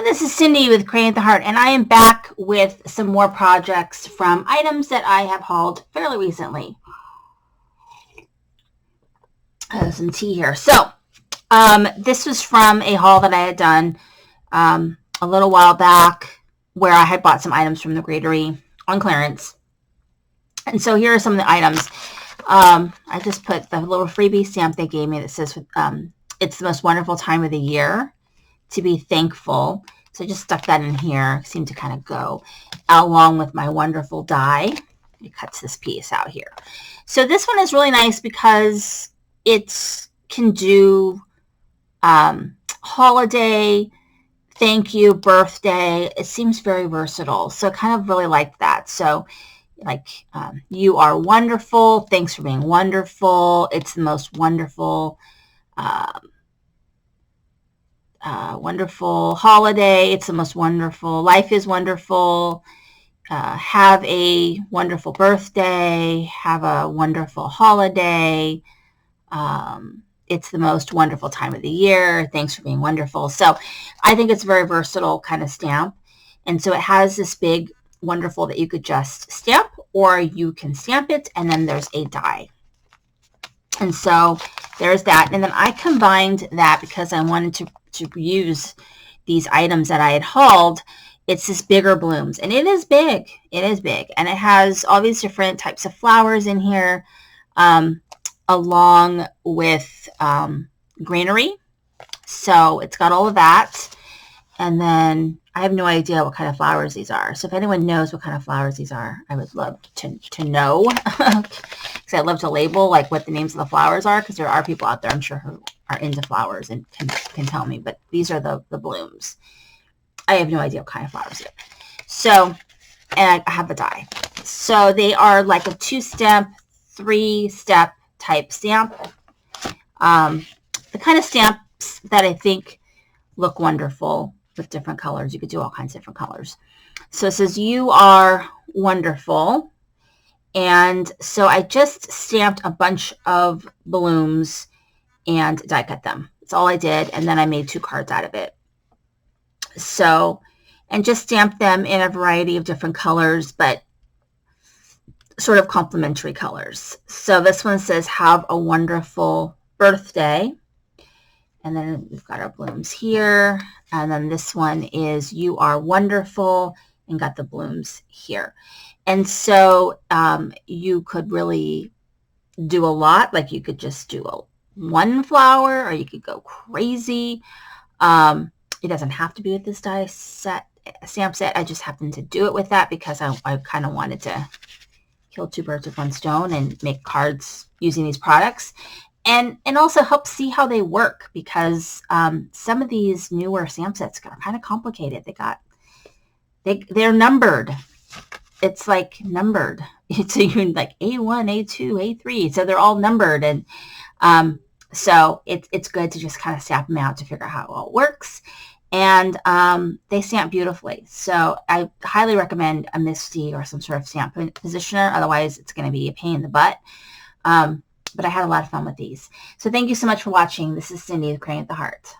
this is Cindy with Create the Heart, and I am back with some more projects from items that I have hauled fairly recently. Some tea here. So, this was from a haul that I had done a little while back where I had bought some items from the Greetery on clearance. And so here are some of the items. I just put the little freebie stamp they gave me that says, it's the most wonderful time of the year to be thankful. So I just stuck that in here. Seemed to kind of go along with my wonderful die. It cuts this piece out here. So this one is really nice because it can do holiday, thank you, birthday. It seems very versatile. So I kind of really like that. So like, you are wonderful. Thanks for being wonderful. It's the most wonderful wonderful holiday. It's the most wonderful. Life is wonderful. Have a wonderful birthday. Have a wonderful holiday. It's the most wonderful time of the year. Thanks for being wonderful. So I think it's a very versatile kind of stamp. And so it has this big wonderful that you could just stamp, or you can stamp it, and then there's a die. And so there's that. And then I combined that because I wanted to use these items that I had hauled. It's this bigger blooms, and it is big. It is big, and it has all these different types of flowers in here, along with greenery. So it's got all of that. And then I have no idea what kind of flowers these are. So if anyone knows what kind of flowers these are, I would love to know. Because I love to label like what the names of the flowers are, because there are people out there, I'm sure, who are into flowers and can tell me. But these are the blooms. I have no idea what kind of flowers they are. So, and I have the die. So they are like a 2-step, 3-step type stamp. The kind of stamps that I think look wonderful with different colors. You could do all kinds of different colors. So it says, you are wonderful. And so I just stamped a bunch of blooms and die cut them. That's all I did. And then I made 2 cards out of it. So, and just stamped them in a variety of different colors, but sort of complementary colors. So this one says, have a wonderful birthday. And then we've got our blooms here. And then this one is, you are wonderful, and got the blooms here. And so you could really do a lot. Like you could just do one flower, or you could go crazy. It doesn't have to be with this die set, stamp set. I just happened to do it with that because I kind of wanted to kill 2 birds with 1 stone and make cards using these products. And also help see how they work, because some of these newer stamp sets are kind of complicated. They're numbered. It's like numbered. It's like A1, A2, A3. So they're all numbered. And so it's good to just kind of stamp them out to figure out how it all works. And they stamp beautifully. So I highly recommend a MISTI or some sort of stamp positioner. Otherwise, it's going to be a pain in the butt. But I had a lot of fun with these. So thank you so much for watching. This is Cindy with Create the Heart.